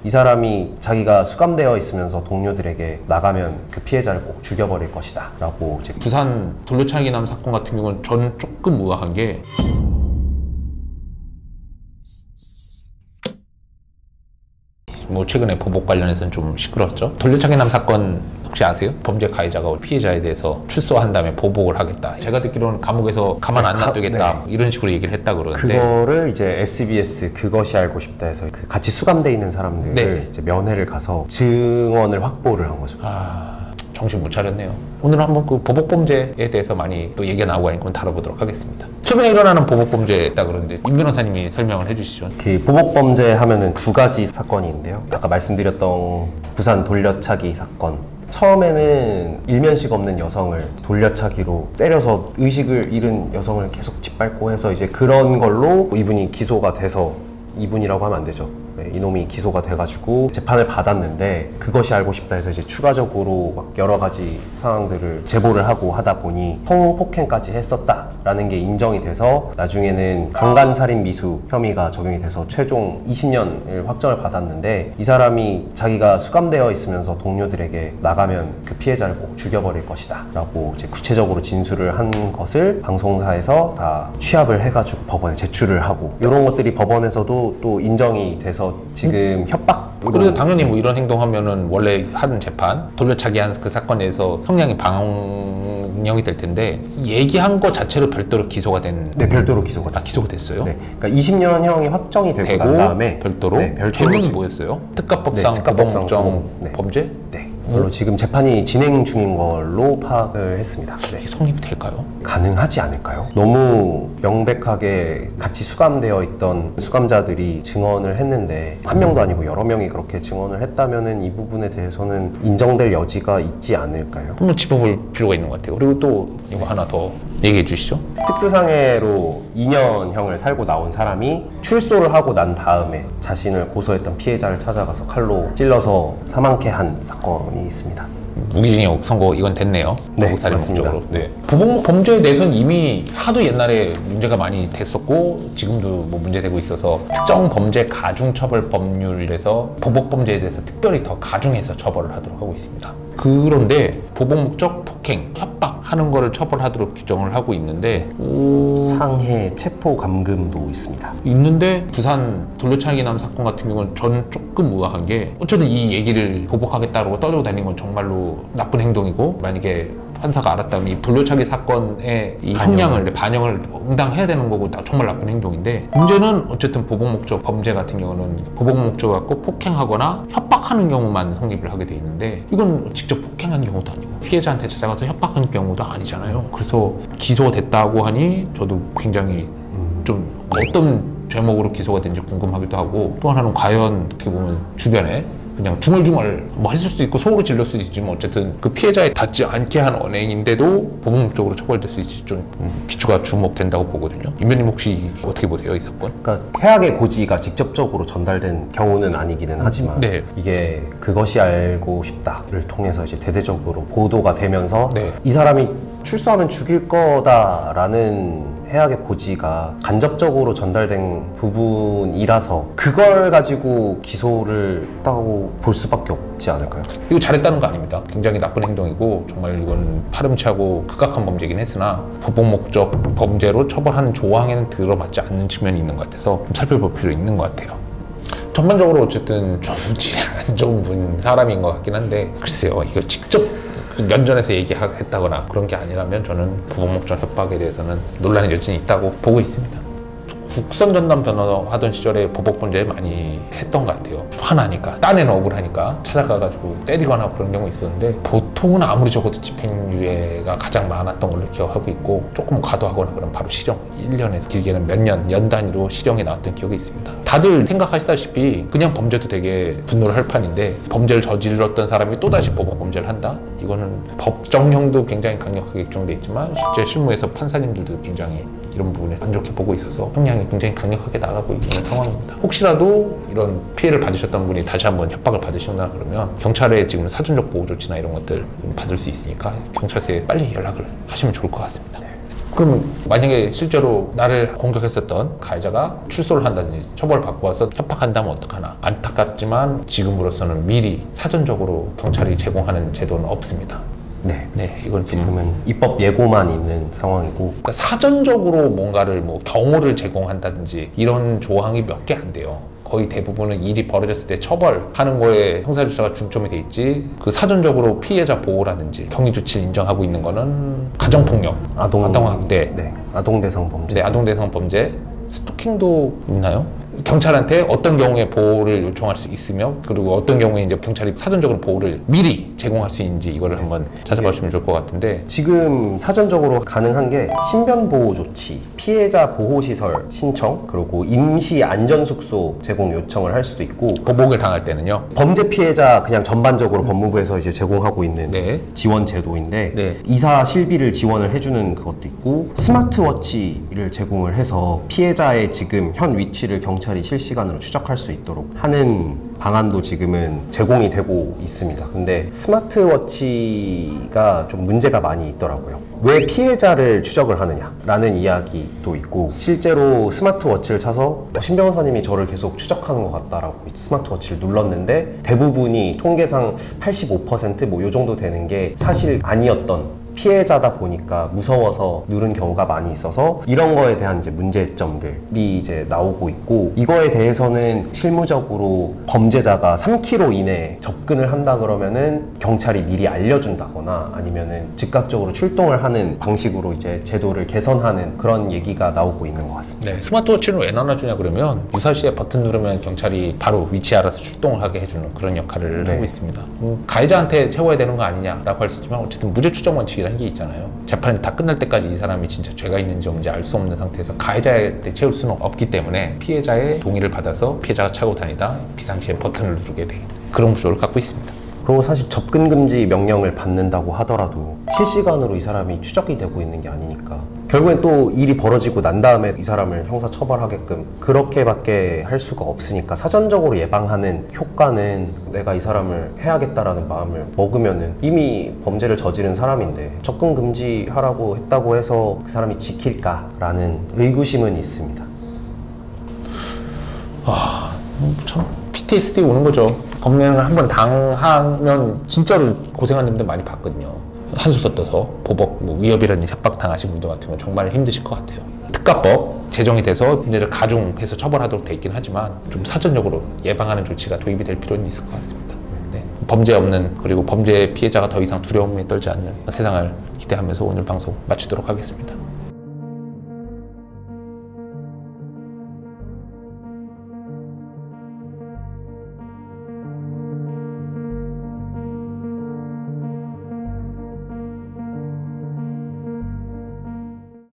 이 사람이 자기가 수감되어 있으면서 동료들에게 나가면 그 피해자를 꼭 죽여버릴 것이다 라고 이제 부산 돌려차기남 사건 같은 경우는 저는 조금 의아한 게 뭐 최근에 보복 관련해서는 좀 시끄러웠죠. 돌려차기남 사건 혹시 아세요? 범죄 가해자가 피해자에 대해서 출소한 다음에 보복을 하겠다. 제가 듣기로는 감옥에서 가만 안 놔두겠다. 네. 이런 식으로 얘기를 했다 그러는데 그거를 이제 SBS 그것이 알고 싶다 해서 그 같이 수감돼 있는 사람들을 네. 이제 면회를 가서 증언을 확보를 한 거죠. 정신 못 차렸네요. 오늘 한번 그 보복범죄에 대해서 많이 또 얘기가 나오고 하니까 다뤄보도록 하겠습니다. 최근에 일어나는 보복범죄다 그러는데 임 변호사님이 설명을 해주시죠. 그 보복범죄 하면은 두 가지 사건이 있는데요. 아까 말씀드렸던 부산 돌려차기 사건. 처음에는 일면식 없는 여성을 돌려차기로 때려서 의식을 잃은 여성을 계속 짓밟고 해서 이제 그런 걸로 이분이 기소가 돼서 이분이라고 하면 안 되죠. 네, 이놈이 기소가 돼가지고 재판을 받았는데 그것이 알고 싶다 해서 이제 추가적으로 막 여러 가지 상황들을 제보를 하고 하다 보니 성폭행까지 했었다라는 게 인정이 돼서 나중에는 강간살인 미수 혐의가 적용이 돼서 최종 20년을 확정을 받았는데 이 사람이 자기가 수감되어 있으면서 동료들에게 나가면 그 피해자를 꼭 죽여버릴 것이다 라고 이제 구체적으로 진술을 한 것을 방송사에서 다 취합을 해가지고 법원에 제출을 하고 이런 것들이 법원에서도 또 인정이 돼서 지금 협박 그래서 당연히 뭐 이런 행동하면은 원래 하던 재판 돌려차기 한 그 사건에서 형량이 방영이 될 텐데 얘기한 거 자체로 별도로 기소가 된. 네, 별도로 기소가 됐어요. 기소가 됐어요? 네, 그러니까 20년형이 확정이 되고 난 다음에 별도로? 네, 죄명이 뭐였어요? 특가법상 네, 특가법상 보복목적 네. 범죄? 네, 그걸로 지금 재판이 진행 중인 걸로 파악을 했습니다. 네. 이게 성립이 될까요? 가능하지 않을까요? 너무 명백하게 같이 수감되어 있던 수감자들이 증언을 했는데 한 명도 아니고 여러 명이 그렇게 증언을 했다면은 이 부분에 대해서는 인정될 여지가 있지 않을까요? 한번 짚어볼 필요가 있는 것 같아요. 그리고 또 이거 하나 더 얘기해 주시죠. 특수상해로 2년형을 살고 나온 사람이 출소를 하고 난 다음에 자신을 고소했던 피해자를 찾아가서 칼로 찔러서 사망케 한 사건이 있습니다. 무기징역 선고 이건 됐네요. 네, 보복살인 맞습니다. 목적으로. 네. 보복 범죄에 대해서는 이미 하도 옛날에 문제가 많이 됐었고 지금도 뭐 문제되고 있어서 특정 범죄 가중처벌 법률에서 보복 범죄에 대해서 특별히 더 가중해서 처벌을 하도록 하고 있습니다. 그런데 보복 목적 폭행, 협박하는 거를 처벌하도록 규정을 하고 있는데 상해 체포 감금도 있습니다. 있는데 부산 돌려차기남 사건 같은 경우는 저는 조금 의아한 게 어쨌든 이 얘기를 보복하겠다고 떠들고 다니는 건 정말로 나쁜 행동이고 만약에 판사가 알았다면 이 돌려차기 사건의 이 형량을 반영을 응당해야 되는 거고 정말 나쁜 행동인데 문제는 어쨌든 보복 목적 범죄 같은 경우는 보복 목적 갖고 폭행하거나 협박하는 경우만 성립을 하게 돼 있는데 이건 직접 폭행한 경우도 아니고 피해자한테 찾아가서 협박한 경우도 아니잖아요. 그래서 기소가 됐다고 하니 저도 굉장히 좀 어떤 죄목으로 기소가 된지 궁금하기도 하고 또 하나는 과연 어떻게 보면 주변에 그냥 중얼중얼 뭐 했을 수도 있고 속으로 질릴 수도 있지만 어쨌든 그 피해자에 닿지 않게 한 언행인데도 보복 목적으로 처벌될 수 있을지 좀 비추가 주목된다고 보거든요. 임변님 혹시 어떻게 보세요 이 사건? 그러니까 해악의 고지가 직접적으로 전달된 경우는 아니기는 하지만 네. 이게 그것이 알고 싶다를 통해서 이제 대대적으로 보도가 되면서 네. 이 사람이 출소하면 죽일 거다라는 해악의 고지가 간접적으로 전달된 부분이라서 그걸 가지고 기소를 했다고 볼 수밖에 없지 않을까요? 이거 잘했다는 거 아닙니다. 굉장히 나쁜 행동이고 정말 이건 파렴치하고 극악한 범죄이긴 했으나 보복 목적 범죄로 처벌하는 조항에는 들어맞지 않는 측면이 있는 것 같아서 좀 살펴볼 필요 있는 것 같아요. 전반적으로 어쨌든 좀 안 좋은 사람인 것 같긴 한데 글쎄요 이거 직접 면전에서 얘기했다거나 그런 게 아니라면 저는 보복 목적 협박에 대해서는 논란이 여전히 있다고 보고 있습니다. 국선 전담 변호사 하던 시절에 보복 범죄 많이 했던 것 같아요. 화나니까 딴에는 억울하니까 찾아가가지고 때리거나 그런 경우 있었는데 보통은 아무리 적어도 집행유예가 가장 많았던 걸로 기억하고 있고 조금 과도하거나 그러면 바로 실형 1년에서 길게는 몇 년, 연 단위로 실형이 나왔던 기억이 있습니다. 다들 생각하시다시피 그냥 범죄도 되게 분노를 할 판인데 범죄를 저질렀던 사람이 또다시 보복 범죄를 한다? 이거는 법정형도 굉장히 강력하게 규정돼 있지만 실제 실무에서 판사님들도 굉장히 이런 부분에 안 좋게 보고 있어서 형량이 굉장히 강력하게 나가고 있는 상황입니다. 혹시라도 이런 피해를 받으셨던 분이 다시 한번 협박을 받으신다 그러면 경찰에 지금 사전적 보호 조치나 이런 것들 받을 수 있으니까 경찰서에 빨리 연락을 하시면 좋을 것 같습니다. 그러면 만약에 실제로 나를 공격했었던 가해자가 출소를 한다든지 처벌을 받고 와서 협박한다면 어떡하나. 안타깝지만 지금으로서는 미리 사전적으로 경찰이 제공하는 제도는 없습니다. 네. 네, 이건 좀 지금은 입법 예고만 있는 상황이고 그러니까 사전적으로 뭔가를 뭐 경호를 제공한다든지 이런 조항이 몇 개 안 돼요. 거의 대부분은 일이 벌어졌을 때 처벌하는 거에 형사조차가 중점이 돼 있지 그 사전적으로 피해자 보호라든지 격리 조치를 인정하고 있는 거는 가정폭력, 아동학대, 네, 아동대상 범죄. 네, 아동대상 범죄, 스토킹도 있나요? 경찰한테 어떤 경우에 보호를 요청할 수 있으며 그리고 어떤 경우에 이제 경찰이 사전적으로 보호를 미리 제공할 수 있는지 이거를 한번 찾아보시면 좋을 것 같은데 지금 사전적으로 가능한 게 신변보호 조치, 피해자 보호시설 신청, 그리고 임시 안전숙소 제공 요청을 할 수도 있고 보복을 당할 때는요. 범죄 피해자 그냥 전반적으로 법무부에서 이제 제공하고 있는 네. 지원 제도인데 네. 이사 실비를 지원을 해주는 그것도 있고 스마트워치를 제공을 해서 피해자의 지금 현 위치를 경찰이 실시간으로 추적할 수 있도록 하는 방안도 지금은 제공이 되고 있습니다. 근데 스마트워치가 좀 문제가 많이 있더라고요. 왜 피해자를 추적을 하느냐라는 이야기도 있고 실제로 스마트워치를 차서 신 변호사님이 저를 계속 추적하는 것 같다라고 스마트워치를 눌렀는데 대부분이 통계상 85%뭐 요 정도 되는 게 사실 아니었던 피해자다 보니까 무서워서 누른 경우가 많이 있어서 이런 거에 대한 이제 문제점들이 이제 나오고 있고 이거에 대해서는 실무적으로 범죄자가 3km 이내에 접근을 한다 그러면은 경찰이 미리 알려준다거나 아니면은 즉각적으로 출동을 하는 방식으로 이제 제도를 개선하는 그런 얘기가 나오고 있는 것 같습니다. 네, 스마트워치는 왜 나눠주냐 그러면 유사시에 버튼 누르면 경찰이 바로 위치 알아서 출동을 하게 해주는 그런 역할을 네. 하고 있습니다. 가해자한테 채워야 되는 거 아니냐라고 할 수 있지만 어쨌든 무죄 추정 원칙이라는 게 있잖아요. 재판이 다 끝날 때까지 이 사람이 진짜 죄가 있는지 없는지 알 수 없는 상태에서 가해자한테 채울 수는 없기 때문에 피해자의 동의를 받아서 피해자가 차고 다니다 비상시에 버튼을 누르게 돼 그런 구조를 갖고 있습니다. 그리고 사실 접근 금지 명령을 받는다고 하더라도 실시간으로 이 사람이 추적이 되고 있는 게 아니니까 결국엔 또 일이 벌어지고 난 다음에 이 사람을 형사 처벌하게끔 그렇게밖에 할 수가 없으니까 사전적으로 예방하는 효과는 내가 이 사람을 해야겠다라는 마음을 먹으면은 이미 범죄를 저지른 사람인데 접근 금지하라고 했다고 해서 그 사람이 지킬까라는 의구심은 있습니다. 참 PTSD 오는 거죠. 범행을 한번 당하면 진짜로 고생하는 분들 많이 봤거든요. 한술 떠서 보복, 위협이라든지 협박 당하신 분들 같은 건 정말 힘드실 것 같아요. 특가법 제정이 돼서 문제를 가중해서 처벌하도록 돼 있긴 하지만 좀 사전적으로 예방하는 조치가 도입이 될 필요는 있을 것 같습니다. 네. 범죄 없는 그리고 범죄 피해자가 더 이상 두려움에 떨지 않는 세상을 기대하면서 오늘 방송 마치도록 하겠습니다.